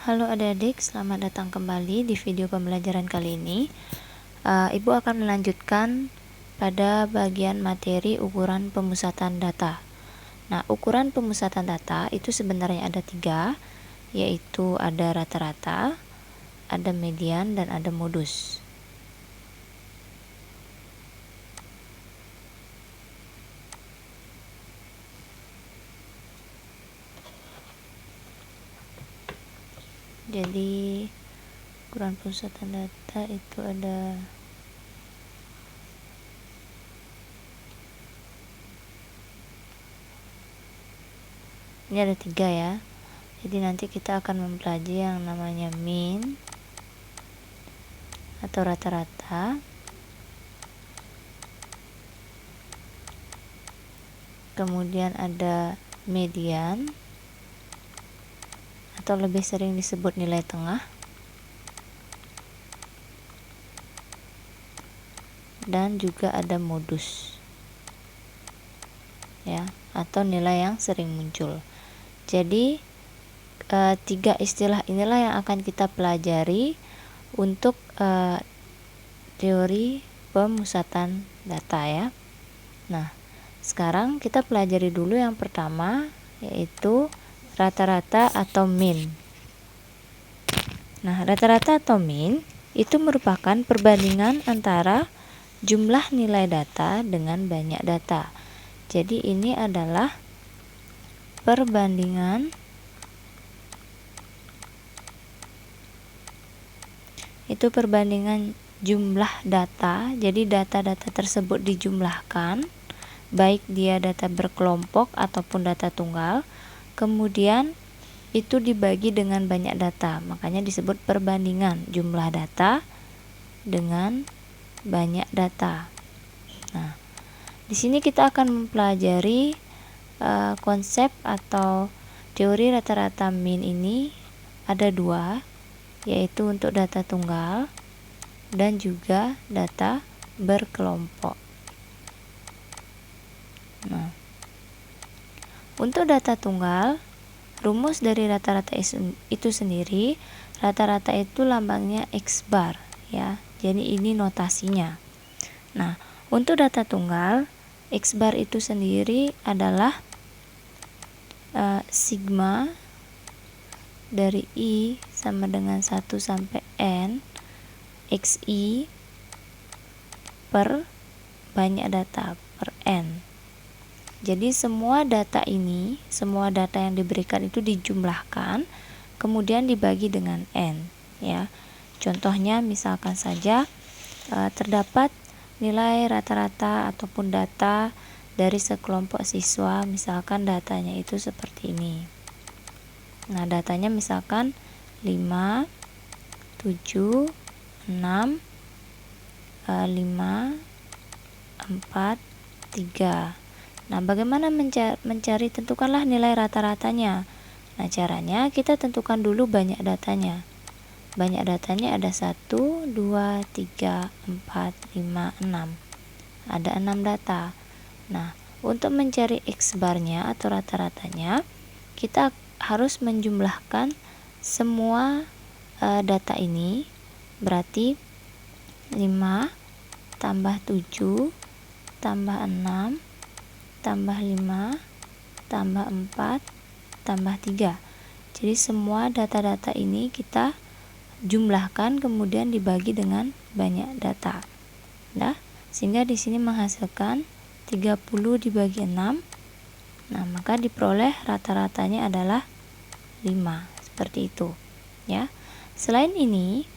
Halo adik-adik, selamat datang kembali di video pembelajaran kali ini. Ibu akan melanjutkan pada bagian materi ukuran pemusatan data. Nah, ukuran pemusatan data itu sebenarnya ada 3, yaitu ada rata-rata, ada median, dan ada modus. Jadi ukuran pemusatan data itu ada ini ada 3 ya. Jadi nanti kita akan mempelajari yang namanya mean atau rata-rata, kemudian ada median atau lebih sering disebut nilai tengah, dan juga ada modus ya, atau nilai yang sering muncul. Jadi 3 istilah inilah yang akan kita pelajari untuk teori pemusatan data ya. Nah, sekarang kita pelajari dulu yang pertama, yaitu rata-rata atau mean. Nah, rata-rata atau mean itu merupakan perbandingan antara jumlah nilai data dengan banyak data. Jadi ini adalah perbandingan jumlah data. Jadi data-data tersebut dijumlahkan, baik dia data berkelompok ataupun data tunggal, kemudian itu dibagi dengan banyak data, makanya disebut perbandingan jumlah data dengan banyak data. Nah, di sini kita akan mempelajari konsep atau teori rata-rata mean ini ada 2, yaitu untuk data tunggal dan juga data berkelompok. Nah, untuk data tunggal, rumus dari rata-rata itu sendiri, rata-rata itu lambangnya X bar ya. Jadi ini notasinya. Nah, untuk data tunggal, X bar itu sendiri adalah sigma dari I sama dengan 1 sampai N XI per banyak data per N. Jadi semua data ini, semua data yang diberikan itu dijumlahkan, kemudian dibagi dengan N ya. Contohnya misalkan saja terdapat nilai rata-rata ataupun data dari sekelompok siswa, misalkan datanya itu seperti ini. Nah, datanya misalkan 5, 7, 6, 5, 4, 3. Nah, bagaimana mencari? Tentukanlah nilai rata-ratanya. Nah, caranya kita tentukan dulu banyak datanya. Banyak datanya ada 1, 2, 3, 4, 5, 6. Ada 6 data. Nah, untuk mencari X barnya atau rata-ratanya, kita harus menjumlahkan semua data ini. Berarti 5 tambah 7 tambah 6 tambah 5 tambah 4 tambah 3. Jadi semua data-data ini kita jumlahkan kemudian dibagi dengan banyak data. Nah, sehingga di sini menghasilkan 30 dibagi 6. Nah, maka diperoleh rata-ratanya adalah 5. Seperti itu ya. Selain ini,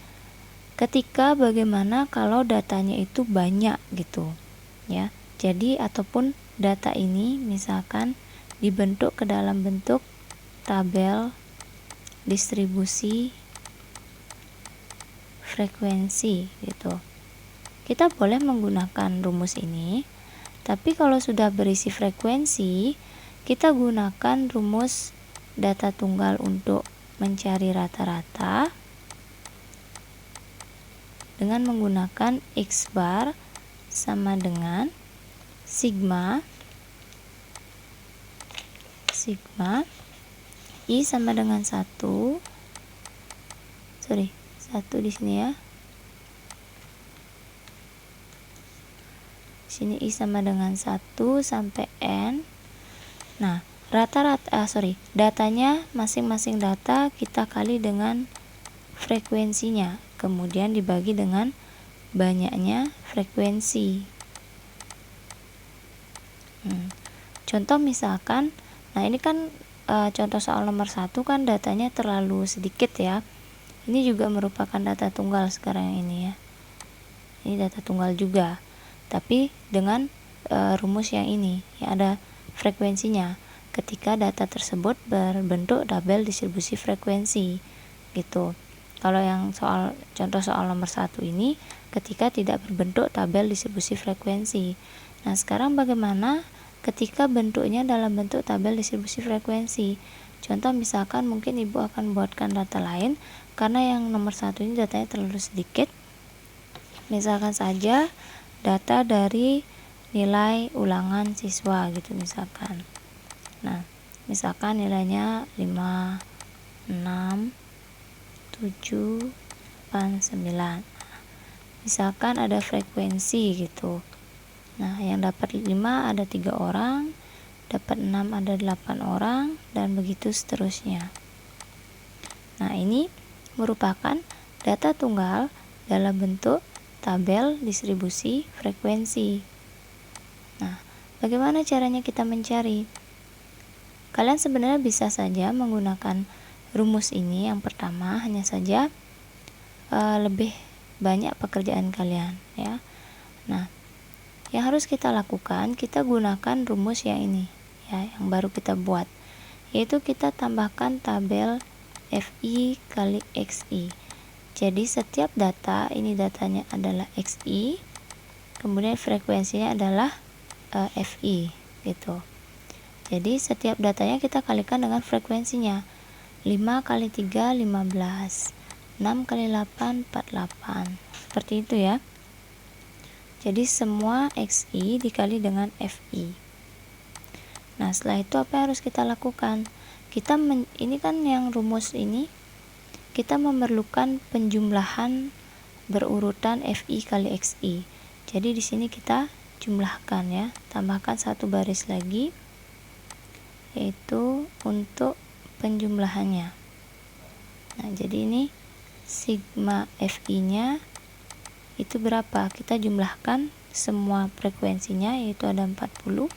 ketika bagaimana kalau datanya itu banyak gitu ya. Jadi ataupun data ini misalkan dibentuk ke dalam bentuk tabel distribusi frekuensi gitu. Kita boleh menggunakan rumus ini, tapi kalau sudah berisi frekuensi, kita gunakan rumus data tunggal untuk mencari rata-rata dengan menggunakan X bar sama dengan sigma I sama dengan 1 1 di sini ya. Sini I sama dengan 1 sampai N. Nah, datanya masing-masing data kita kali dengan frekuensinya, kemudian dibagi dengan banyaknya frekuensi. Contoh misalkan, nah ini kan contoh soal nomor 1 kan datanya terlalu sedikit ya. Ini juga merupakan data tunggal sekarang ini ya. Ini data tunggal juga, tapi dengan rumus yang ini yang ada frekuensinya ketika data tersebut berbentuk tabel distribusi frekuensi gitu. Kalau yang contoh soal nomor 1 ini ketika tidak berbentuk tabel distribusi frekuensi. Nah, sekarang bagaimana ketika bentuknya dalam bentuk tabel distribusi frekuensi? Contoh misalkan mungkin Ibu akan buatkan data lain karena yang nomor 1 ini datanya terlalu sedikit. Misalkan saja data dari nilai ulangan siswa gitu misalkan. Nah, misalkan nilainya 5, 6, 7, 8, 9. Misalkan ada frekuensi gitu. Nah, yang dapat 5 ada 3 orang, dapat 6 ada 8 orang, dan begitu seterusnya. Nah, ini merupakan data tunggal dalam bentuk tabel distribusi frekuensi. Nah, bagaimana caranya kita mencari? Kalian sebenarnya bisa saja menggunakan rumus ini. Yang pertama hanya saja lebih banyak pekerjaan kalian ya. Nah, yang harus kita lakukan, kita gunakan rumus yang ini ya, yang baru kita buat, yaitu kita tambahkan tabel FI kali XI. Jadi setiap data, ini datanya adalah XI, kemudian frekuensinya adalah FI gitu. Jadi setiap datanya kita kalikan dengan frekuensinya. 5 kali 3 15, 6 kali 8 48, seperti itu ya. Jadi semua XI dikali dengan FI. Nah, setelah itu apa yang harus kita lakukan? Ini kan yang rumus ini kita memerlukan penjumlahan berurutan FI kali XI. Jadi di sini kita jumlahkan ya, tambahkan satu baris lagi, yaitu untuk penjumlahannya. Nah, jadi ini sigma FI-nya itu berapa? Kita jumlahkan semua frekuensinya, yaitu ada 40.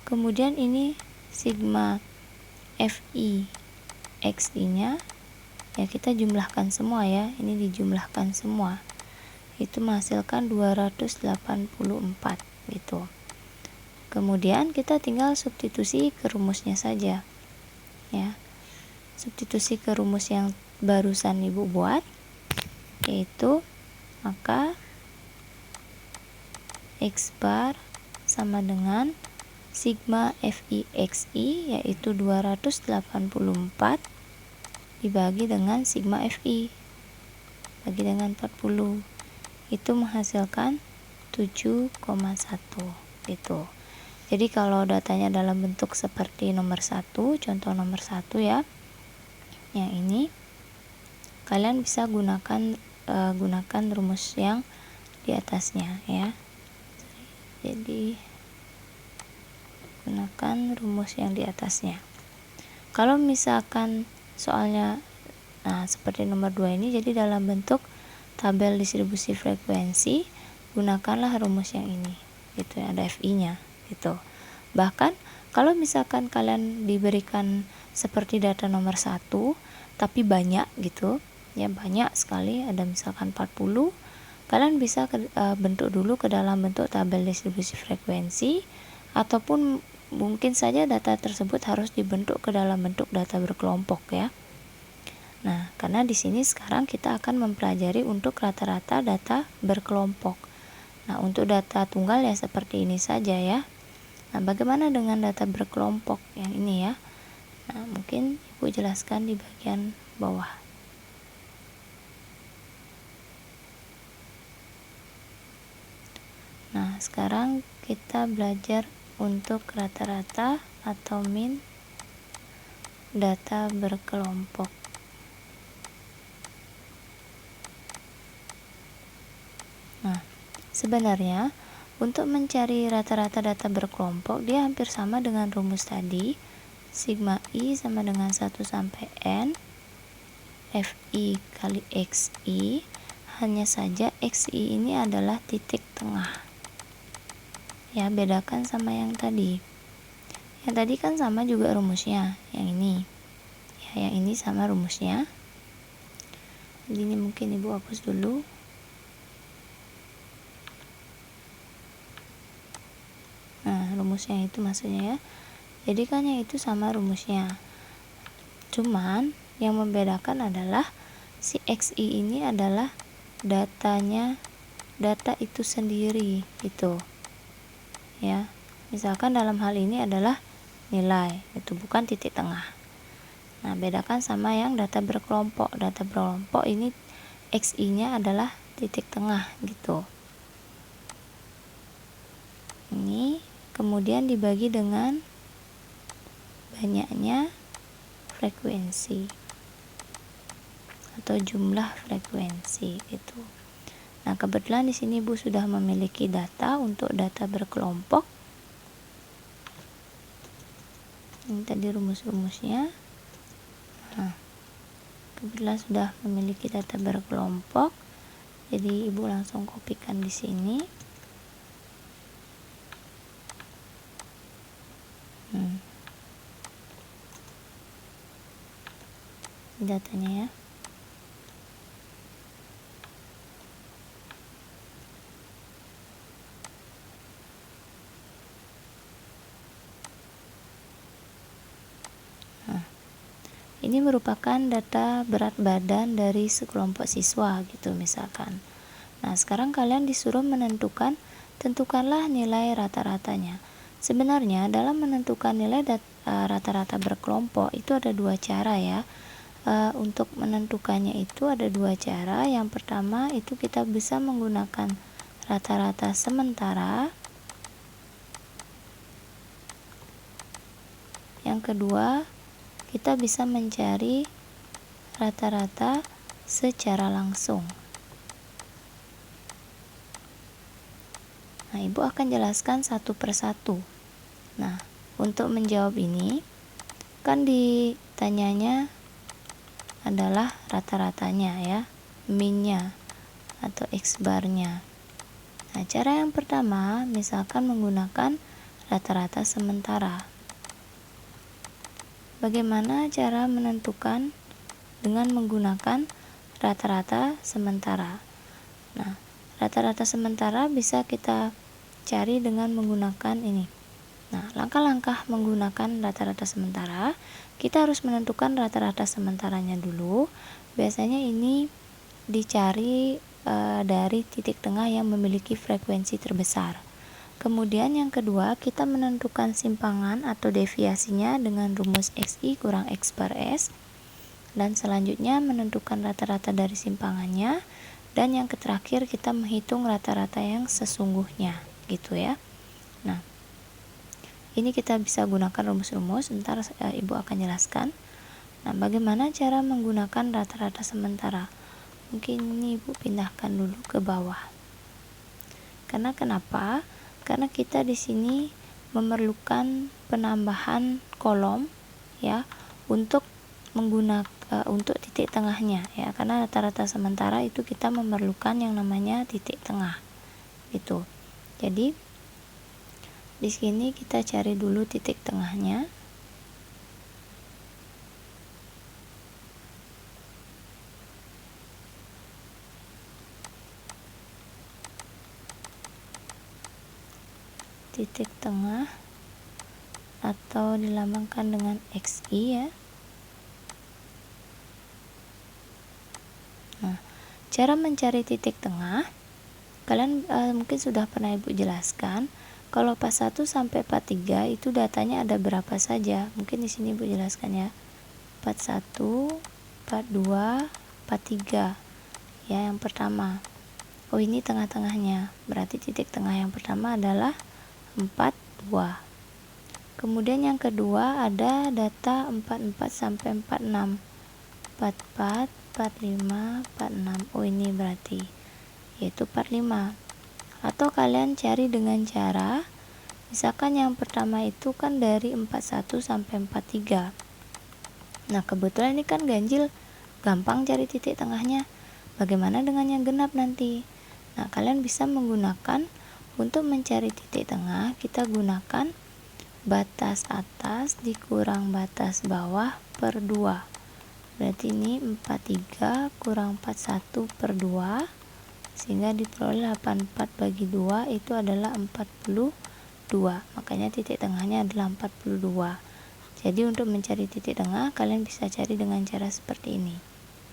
Kemudian ini sigma FI XI-nya ya kita jumlahkan semua ya. Ini dijumlahkan semua. Itu menghasilkan 284 gitu. Kemudian kita tinggal substitusi ke rumusnya saja. Ya. Substitusi ke rumus yang barusan Ibu buat, yaitu maka X bar sama dengan sigma FI XI, yaitu 284 dibagi dengan sigma FI bagi dengan 40, itu menghasilkan 7,1 gitu. Jadi kalau datanya dalam bentuk seperti nomor 1, contoh nomor 1 ya, yang ini kalian bisa gunakan rumus yang di atasnya ya. Jadi gunakan rumus yang di atasnya. Kalau misalkan soalnya seperti nomor 2 ini, jadi dalam bentuk tabel distribusi frekuensi, gunakanlah rumus yang ini gitu ya, ada FI-nya gitu. Bahkan kalau misalkan kalian diberikan seperti data nomor 1 tapi banyak gitu ya, banyak sekali, ada misalkan 40, kalian bisa bentuk dulu ke dalam bentuk tabel distribusi frekuensi, ataupun mungkin saja data tersebut harus dibentuk ke dalam bentuk data berkelompok ya. Nah, karena di sini sekarang kita akan mempelajari untuk rata-rata data berkelompok. Nah, untuk data tunggal ya seperti ini saja ya. Nah, bagaimana dengan data berkelompok yang ini ya? Nah, mungkin Ibu jelaskan di bagian bawah. Nah, sekarang kita belajar untuk rata-rata atau min data berkelompok. Sebenarnya untuk mencari rata-rata data berkelompok dia hampir sama dengan rumus tadi. Sigma I sama dengan 1 sampai N Fi kali Xi, hanya saja Xi ini adalah titik tengah. Ya, bedakan sama yang tadi. Yang tadi kan sama juga rumusnya, yang ini. Ya, yang ini sama rumusnya. Jadi ini mungkin Ibu hapus dulu. Nah, rumusnya itu maksudnya ya. Jadi kan yang itu sama rumusnya. Cuman yang membedakan adalah si Xi ini adalah data itu sendiri itu. Ya. Misalkan dalam hal ini adalah nilai, itu bukan titik tengah. Nah, bedakan sama yang data berkelompok. Data berkelompok ini Xi-nya adalah titik tengah gitu. Ini kemudian dibagi dengan banyaknya frekuensi atau jumlah frekuensi itu. Nah, kebetulan di sini Bu sudah memiliki data untuk data berkelompok. Ini tadi rumus-rumusnya. Nah, kebetulan sudah memiliki data berkelompok. Jadi Ibu langsung kopikan di sini. Datanya ya. Ini merupakan data berat badan dari sekelompok siswa gitu misalkan. Nah, sekarang kalian disuruh tentukanlah nilai rata-ratanya. Sebenarnya dalam menentukan nilai rata-rata berkelompok itu ada dua cara ya. Untuk menentukannya itu ada dua cara. Yang pertama itu kita bisa menggunakan rata-rata sementara. Yang kedua, kita bisa mencari rata-rata secara langsung. Nah, Ibu akan jelaskan satu persatu. Nah, untuk menjawab ini, kan ditanyanya adalah rata-ratanya ya, min-nya atau X-bar-nya. Nah, cara yang pertama, misalkan menggunakan rata-rata sementara. Bagaimana cara menentukan dengan menggunakan rata-rata sementara? Nah, rata-rata sementara bisa kita cari dengan menggunakan ini. Nah, langkah-langkah menggunakan rata-rata sementara, kita harus menentukan rata-rata sementaranya dulu. Biasanya ini dicari dari titik tengah yang memiliki frekuensi terbesar. Kemudian yang kedua, kita menentukan simpangan atau deviasinya dengan rumus Xi kurang X bar S. Dan selanjutnya menentukan rata-rata dari simpangannya. Dan yang terakhir kita menghitung rata-rata yang sesungguhnya gitu ya. Nah, ini kita bisa gunakan rumus-rumus, ntar Ibu akan jelaskan. Nah, bagaimana cara menggunakan rata-rata sementara? Mungkin ini Ibu pindahkan dulu ke bawah. Karena kenapa? Karena kita di sini memerlukan penambahan kolom ya untuk untuk titik tengahnya ya, karena rata-rata sementara itu kita memerlukan yang namanya titik tengah itu. Jadi di sini kita cari dulu titik tengahnya. Titik tengah atau dilambangkan dengan Xi ya. Nah, cara mencari titik tengah kalian mungkin sudah pernah Ibu jelaskan. Kalau 41 sampai 43 itu datanya ada berapa saja? Mungkin di sini Ibu jelaskan ya. 41, 42, 43. Ya, yang pertama. Oh, ini tengah-tengahnya. Berarti titik tengah yang pertama adalah 42. Kemudian yang kedua ada data 44 sampai 46. 44, 45, 46. Oh, ini berarti yaitu 45. Atau kalian cari dengan cara, misalkan yang pertama itu kan dari 41 sampai 43. Nah, kebetulan ini kan ganjil, gampang cari titik tengahnya. Bagaimana dengan yang genap nanti? Nah, kalian bisa menggunakan untuk mencari titik tengah, kita gunakan batas atas dikurang batas bawah per 2. Berarti ini 43 kurang 41 per 2, sehingga diperoleh 84 bagi 2 itu adalah 42. Makanya titik tengahnya adalah 42. Jadi untuk mencari titik tengah, kalian bisa cari dengan cara seperti ini,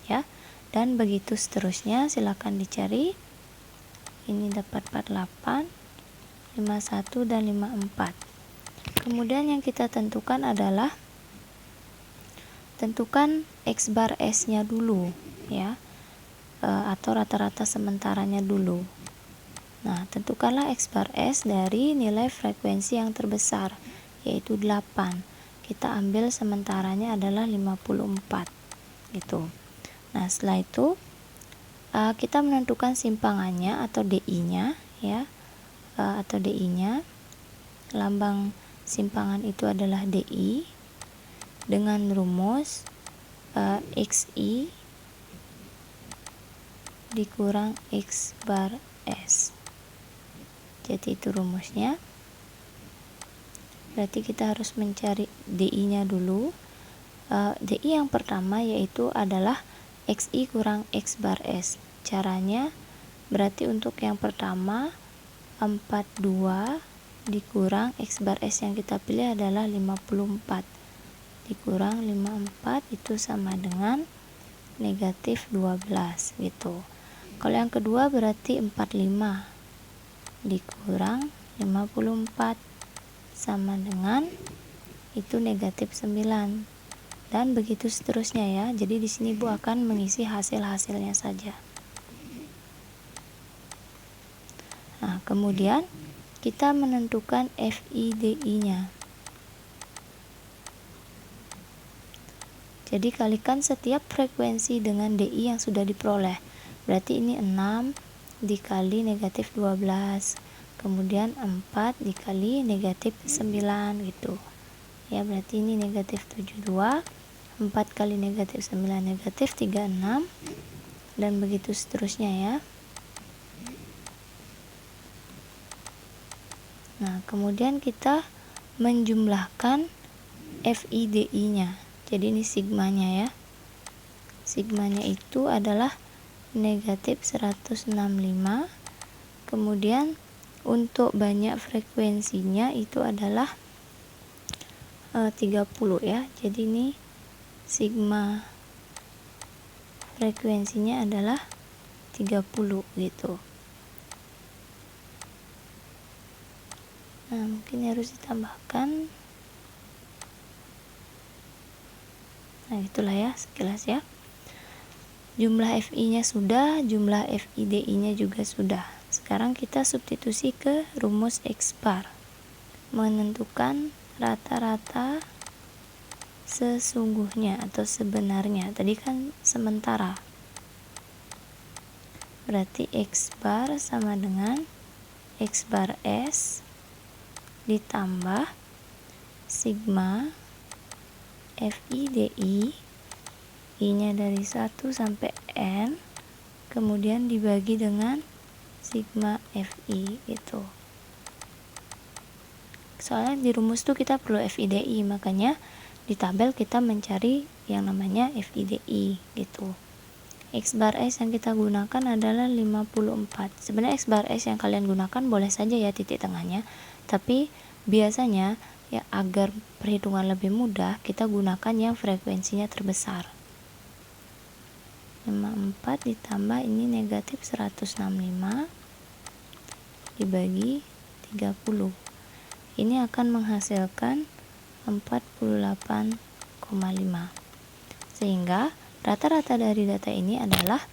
ya. Dan begitu seterusnya, silakan dicari. Ini dapat 48, 51 dan 54. Kemudian yang kita tentukan adalah tentukan X bar S nya dulu, ya, atau rata-rata sementaranya dulu. Nah, tentukanlah X bar S dari nilai frekuensi yang terbesar, yaitu 8. Kita ambil sementaranya adalah 54 gitu. Nah, setelah itu kita menentukan simpangannya atau DI-nya, ya, atau DI-nya. Lambang simpangan itu adalah DI dengan rumus XI dikurang X bar S. Jadi itu rumusnya. Berarti kita harus mencari DI-nya dulu. DI yang pertama yaitu adalah XI kurang X bar S. Caranya berarti untuk yang pertama 42 dikurang X bar S yang kita pilih adalah 54 dikurang 54 itu sama dengan negatif 12 gitu. Kalau yang kedua berarti 45 dikurang 54 sama dengan itu negatif 9, dan begitu seterusnya, ya. Jadi di sini Bu akan mengisi hasil-hasilnya saja. Nah, kemudian kita menentukan FIDI-nya. Jadi kalikan setiap frekuensi dengan DI yang sudah diperoleh. Berarti ini 6 dikali negatif 12. Kemudian 4 dikali negatif 9 gitu. Ya, berarti ini negatif 72. 4 kali negatif 9 negatif 36. Dan begitu seterusnya, ya. Nah, kemudian kita menjumlahkan FIDI-nya. Jadi ini sigmanya, ya. Sigmanya itu adalah negatif 165. Kemudian untuk banyak frekuensinya itu adalah 30, ya. Jadi ini sigma frekuensinya adalah 30 gitu. Nah, mungkin harus ditambahkan. Nah, itulah ya sekilas, ya. Jumlah FI-nya sudah, jumlah FIDI-nya juga sudah. Sekarang kita substitusi ke rumus X bar. Menentukan rata-rata sesungguhnya atau sebenarnya. Tadi kan sementara. Berarti X bar sama dengan X bar S ditambah sigma FIDI, I-nya dari 1 sampai N, kemudian dibagi dengan sigma FI itu. Soalnya di rumus tuh kita perlu FIDI, makanya di tabel kita mencari yang namanya FIDI gitu. X bar S yang kita gunakan adalah 54. Sebenarnya X bar S yang kalian gunakan boleh saja ya titik tengahnya, tapi biasanya ya agar perhitungan lebih mudah kita gunakan yang frekuensinya terbesar. 54 ditambah ini negatif 165 dibagi 30. Ini akan menghasilkan 48,5. Sehingga rata-rata dari data ini adalah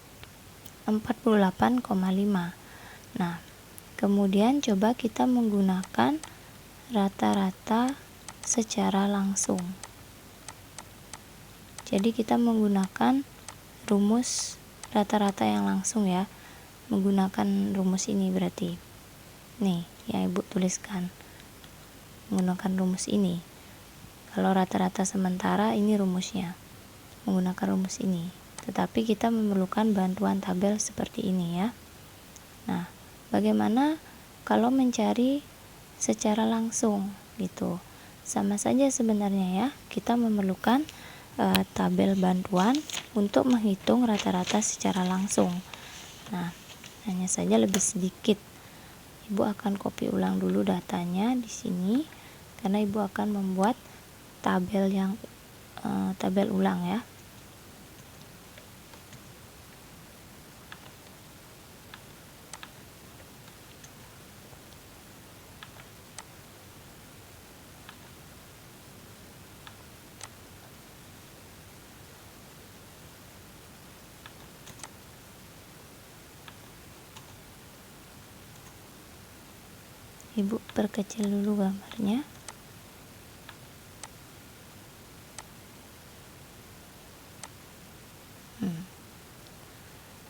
48,5. Nah, kemudian coba kita menggunakan rata-rata secara langsung. Jadi kita menggunakan rumus rata-rata yang langsung, ya. Menggunakan rumus ini berarti. nih yang ibu tuliskan menggunakan rumus ini. Kalau rata-rata sementara ini rumusnya menggunakan rumus ini, tetapi kita memerlukan bantuan tabel seperti ini ya. Nah, bagaimana kalau mencari secara langsung gitu? Sama saja sebenarnya ya, kita memerlukan tabel bantuan untuk menghitung rata-rata secara langsung. Nah, hanya saja lebih sedikit. Ibu akan copy ulang dulu datanya di sini karena ibu akan membuat tabel yang tabel ulang ya. Ibu perkecil dulu gambarnya.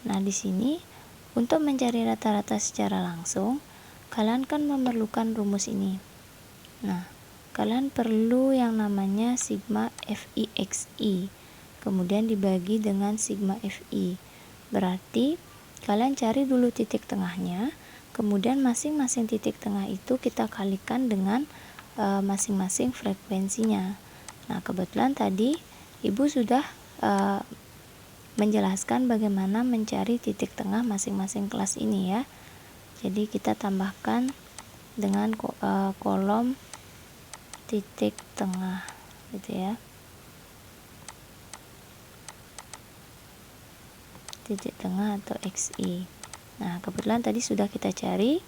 Nah, di sini untuk mencari rata-rata secara langsung, kalian kan memerlukan rumus ini. Nah, kalian perlu yang namanya sigma FIXI, kemudian dibagi dengan sigma FI. Berarti kalian cari dulu titik tengahnya, kemudian masing-masing titik tengah itu kita kalikan dengan masing-masing frekuensinya. Nah, kebetulan tadi ibu sudah menjelaskan bagaimana mencari titik tengah masing-masing kelas ini ya. Jadi kita tambahkan dengan kolom titik tengah gitu ya. Titik tengah atau XI. Nah, kebetulan tadi sudah kita cari.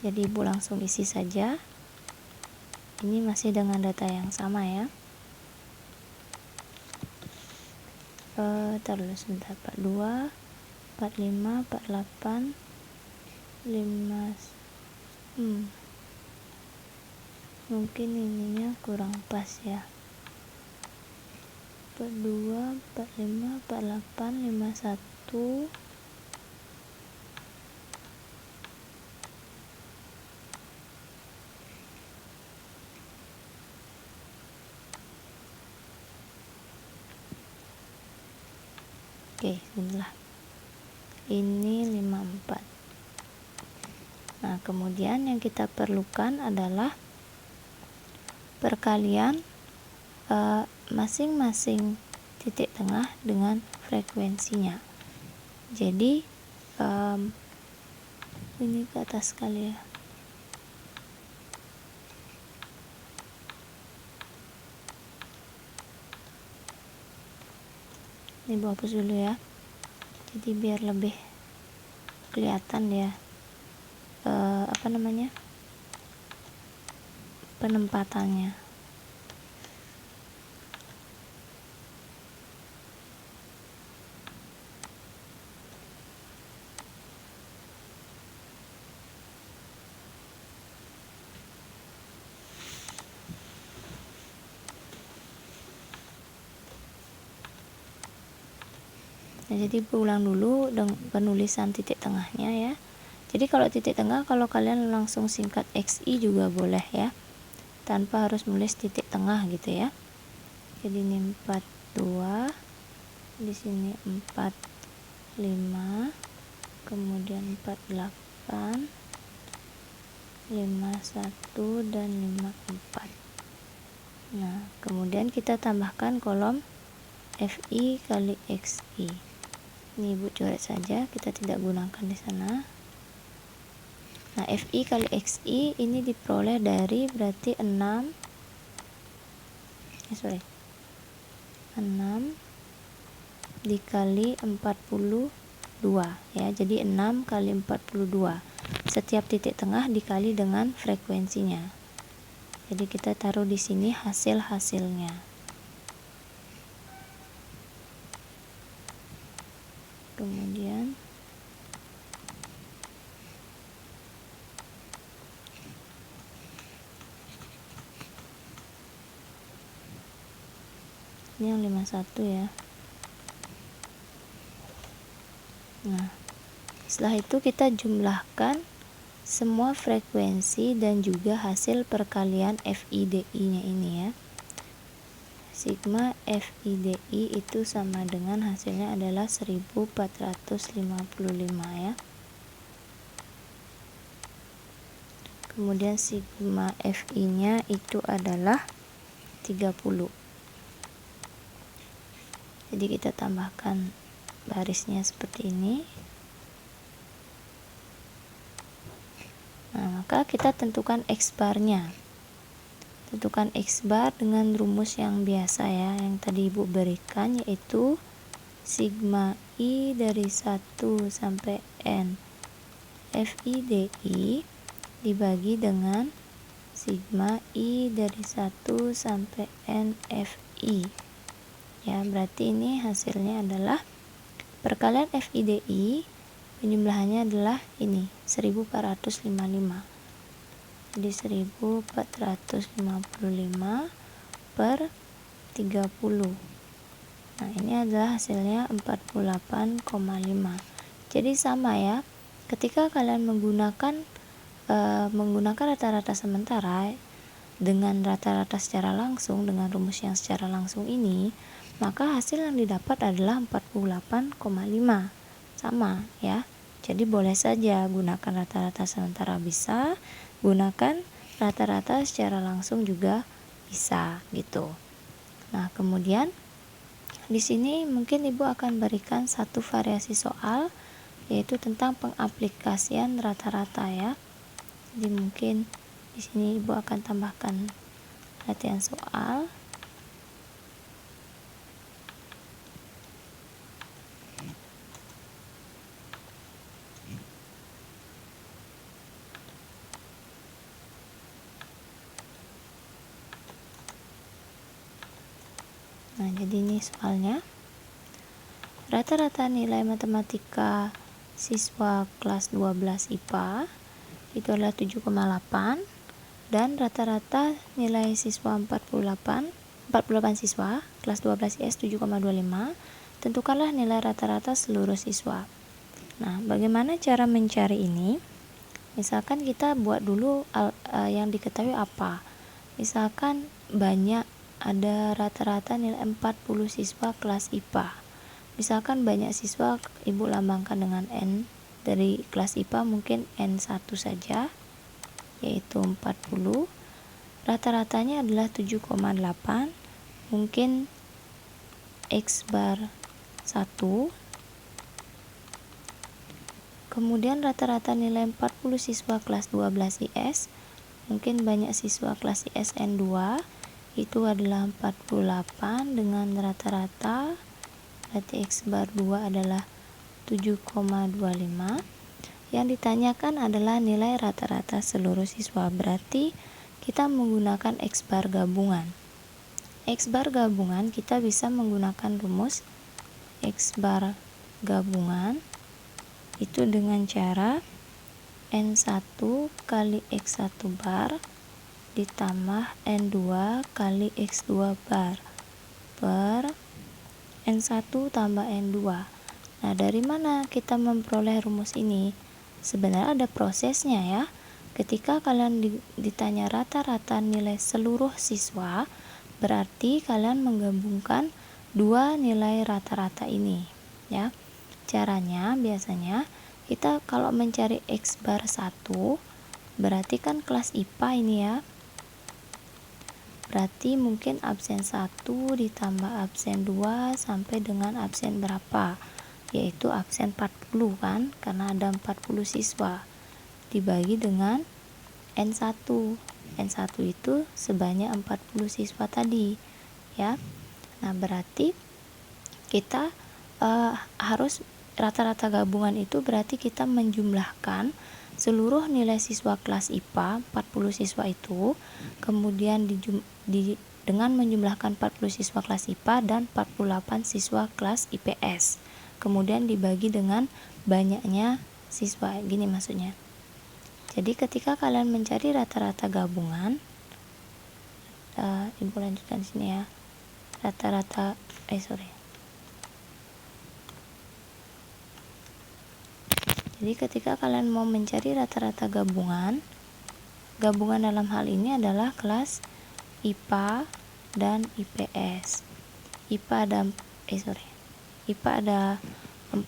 Jadi ibu langsung isi saja. Ini masih dengan data yang sama ya. Taruh sebentar, 42, 45, 48, 5. Mungkin ininya kurang pas ya. 42, 45, 48, 51. Oke, inilah. Ini 54. Nah, kemudian yang kita perlukan adalah perkalian masing-masing titik tengah dengan frekuensinya. Jadi ini ke atas sekali ya. Ini ibu hapus dulu ya. Jadi biar lebih kelihatan ya penempatannya. Nah, jadi ulang dulu dengan penulisan titik tengahnya ya. Jadi kalau titik tengah, kalau kalian langsung singkat XI juga boleh ya, tanpa harus nulis titik tengah gitu ya. Jadi ini 42, di sini 45, kemudian 48, 51 dan 54. Nah, kemudian kita tambahkan kolom FI kali XI. Ini ibu coret saja, kita tidak gunakan di sana. Nah, FI kali XI ini diperoleh dari berarti 6 dikali 42 ya. Jadi 6 kali 42. Setiap titik tengah dikali dengan frekuensinya. Jadi kita taruh di sini hasil-hasilnya. Kemudian ini yang 51 ya. Nah, setelah itu kita jumlahkan semua frekuensi dan juga hasil perkalian FIDI-nya ini ya. Sigma FIDI itu sama dengan hasilnya adalah 1455 ya. Kemudian sigma FI-nya itu adalah 30. Jadi kita tambahkan barisnya seperti ini. Nah, maka kita tentukan X-bar-nya. Tentukan X-bar dengan rumus yang biasa ya, yang tadi Ibu berikan, yaitu sigma I dari 1 sampai N FIDI dibagi dengan sigma I dari 1 sampai N FI. Ya, berarti ini hasilnya adalah perkalian FIDI penjumlahannya adalah ini 1455. Jadi 1455 per 30. Nah, ini adalah hasilnya 48,5. Jadi sama ya. Ketika kalian menggunakan rata-rata sementara dengan rata-rata secara langsung, dengan rumus yang secara langsung ini, maka hasil yang didapat adalah 48,5. Sama ya. Jadi boleh saja gunakan rata-rata sementara bisa, gunakan rata-rata secara langsung juga bisa gitu. Nah, kemudian di sini mungkin Ibu akan berikan satu variasi soal, yaitu tentang pengaplikasian rata-rata ya. Jadi mungkin di sini Ibu akan tambahkan latihan soal. Nah, jadi ini soalnya. Rata-rata nilai matematika siswa kelas 12 IPA itu adalah 7,8 dan rata-rata nilai siswa 48 siswa kelas 12 IS 7,25. Tentukanlah nilai rata-rata seluruh siswa. Nah, bagaimana cara mencari ini? Misalkan kita buat dulu yang diketahui apa. Misalkan ada rata-rata nilai 40 siswa kelas IPA. Misalkan banyak siswa, Ibu lambangkan dengan N. Dari kelas IPA mungkin N1 saja, yaitu 40. Rata-ratanya adalah 7,8. Mungkin X bar 1. Kemudian rata-rata nilai 40 siswa kelas 12 IS. Mungkin banyak siswa kelas IS N2. Itu adalah 48 dengan rata-rata, berarti X bar 2 adalah 7,25. Yang ditanyakan adalah nilai rata-rata seluruh siswa, berarti kita menggunakan X bar gabungan. X bar gabungan kita bisa menggunakan rumus X bar gabungan itu dengan cara N1 kali X1 bar ditambah N2 kali X2 bar per N1 tambah N2. Nah, dari mana kita memperoleh rumus ini? Sebenarnya ada prosesnya ya. Ketika kalian ditanya rata-rata nilai seluruh siswa, berarti kalian menggabungkan dua nilai rata-rata ini ya. Caranya biasanya kita kalau mencari X bar 1, berarti kan kelas IPA ini ya. Berarti mungkin absen 1 ditambah absen 2 sampai dengan absen berapa? Yaitu absen 40 kan, karena ada 40 siswa. Dibagi dengan N1. N1 itu sebanyak 40 siswa tadi ya. Nah, berarti kita harus rata-rata gabungan itu berarti kita menjumlahkan seluruh nilai siswa kelas IPA 40 siswa itu, kemudian dengan menjumlahkan 40 siswa kelas IPA dan 48 siswa kelas IPS, kemudian dibagi dengan banyaknya siswa, gini maksudnya. Jadi ketika kalian mencari rata-rata gabungan, Ibu lanjutkan di sini ya. Jadi ketika kalian mau mencari rata-rata gabungan dalam hal ini adalah kelas IPA dan IPS. IPA ada 40,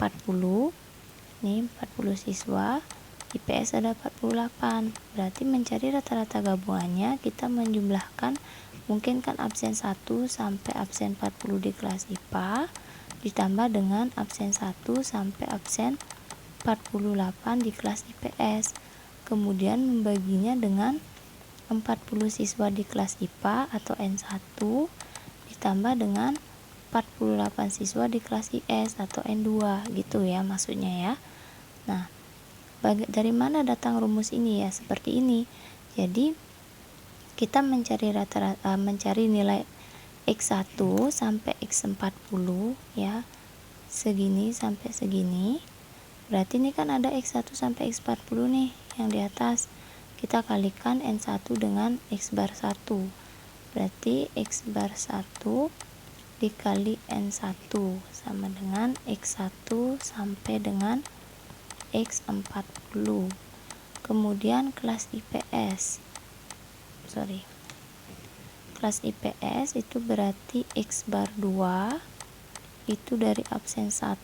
nih 40 siswa, IPS ada 48. Berarti mencari rata-rata gabungannya kita menjumlahkan, mungkin kan absen 1 sampai absen 40 di kelas IPA ditambah dengan absen 1 sampai absen 48 di kelas IPS. Kemudian membaginya dengan 40 siswa di kelas IPA atau N1 ditambah dengan 48 siswa di kelas IS atau N2, gitu ya maksudnya ya. Nah, dari mana datang rumus ini ya? Seperti ini. Jadi kita mencari nilai X1 sampai X40 ya, segini sampai segini. Berarti ini kan ada X1 sampai X40 nih yang di atas. Kita kalikan N1 dengan X bar 1. Berarti X bar 1 dikali N1 sama dengan X1 sampai dengan X40. Kemudian kelas IPS itu berarti X bar 2 itu dari absen 1,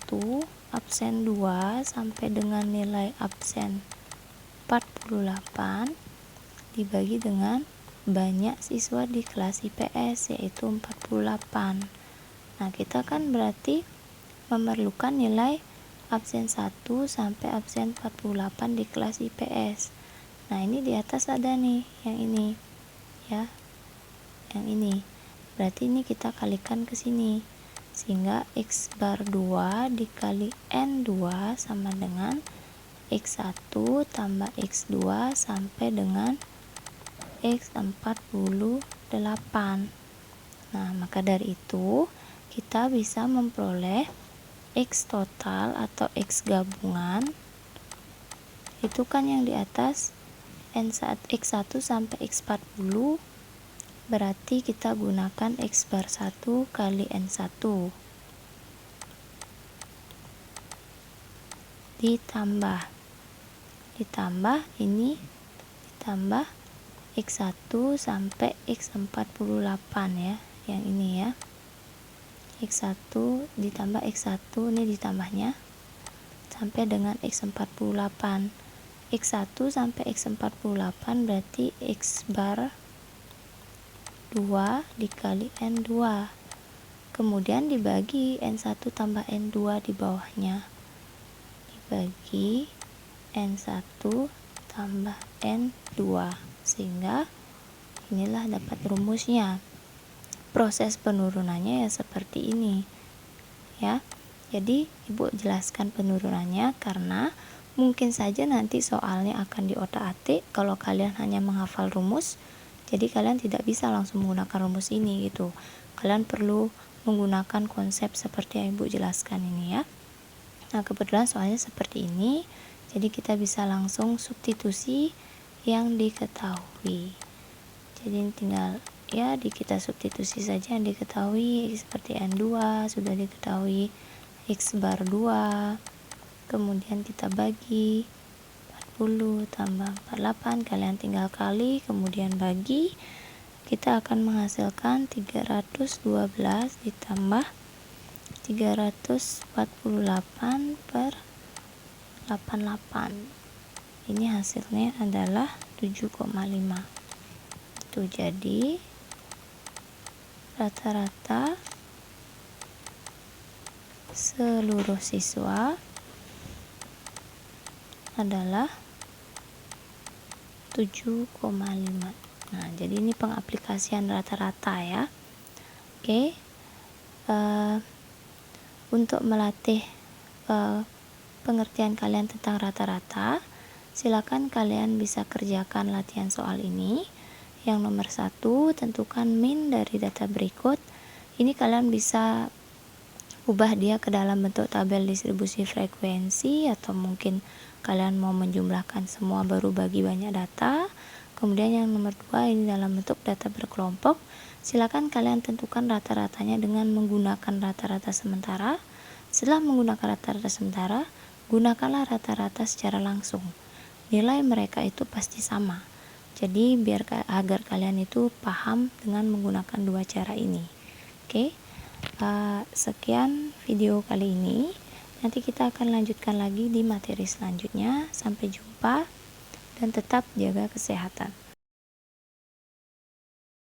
absen 2 sampai dengan nilai absen 48 dibagi dengan banyak siswa di kelas IPS yaitu 48. Nah, kita kan berarti memerlukan nilai absen 1 sampai absen 48 di kelas IPS. Nah, ini di atas ada nih yang ini ya, yang ini. Berarti ini kita kalikan ke sini, sehingga X bar 2 dikali N2 sama dengan X1 tambah X2 sampai dengan X48. Nah, maka dari itu kita bisa memperoleh X total atau X gabungan itu kan yang di atas X1 sampai X40, berarti kita gunakan X bar 1 kali N1 ditambah ini ditambah X1 sampai X48 ya, yang ini ya. X1 ditambah X1, ini ditambahnya sampai dengan X48. X1 sampai X48 berarti X bar 2 dikali N2. Kemudian dibagi N1 tambah N2 di bawahnya. Dibagi N1 tambah N2. Sehingga inilah dapat rumusnya. Proses penurunannya ya seperti ini ya. Jadi ibu jelaskan penurunannya karena mungkin saja nanti soalnya akan di otak-atik kalau kalian hanya menghafal rumus, jadi kalian tidak bisa langsung menggunakan rumus ini gitu. Kalian perlu menggunakan konsep seperti yang ibu jelaskan ini ya. Nah, kebetulan soalnya seperti ini, jadi kita bisa langsung substitusi yang diketahui. Jadi tinggal ya kita substitusi saja yang diketahui, seperti N2 sudah diketahui, X bar 2, kemudian kita bagi 40 tambah 48, kalian tinggal kali kemudian bagi, kita akan menghasilkan 312 ditambah 348 per 88. Ini hasilnya adalah 7,5. Itu jadi rata-rata seluruh siswa adalah 7,5. Nah, jadi ini pengaplikasian rata-rata ya. Oke. Untuk melatih pengertian kalian tentang rata-rata, silakan kalian bisa kerjakan latihan soal ini. Yang nomor 1, tentukan min dari data berikut. Ini kalian bisa ubah dia ke dalam bentuk tabel distribusi frekuensi, atau mungkin kalian mau menjumlahkan semua baru bagi banyak data. Kemudian yang nomor 2 ini dalam bentuk data berkelompok. Silakan kalian tentukan rata-ratanya dengan menggunakan rata-rata sementara. Setelah menggunakan rata-rata sementara, gunakanlah rata-rata secara langsung. Nilai mereka itu pasti sama. Jadi agar kalian itu paham dengan menggunakan dua cara ini. Oke. Sekian video kali ini. Nanti kita akan lanjutkan lagi di materi selanjutnya. Sampai jumpa dan tetap jaga kesehatan.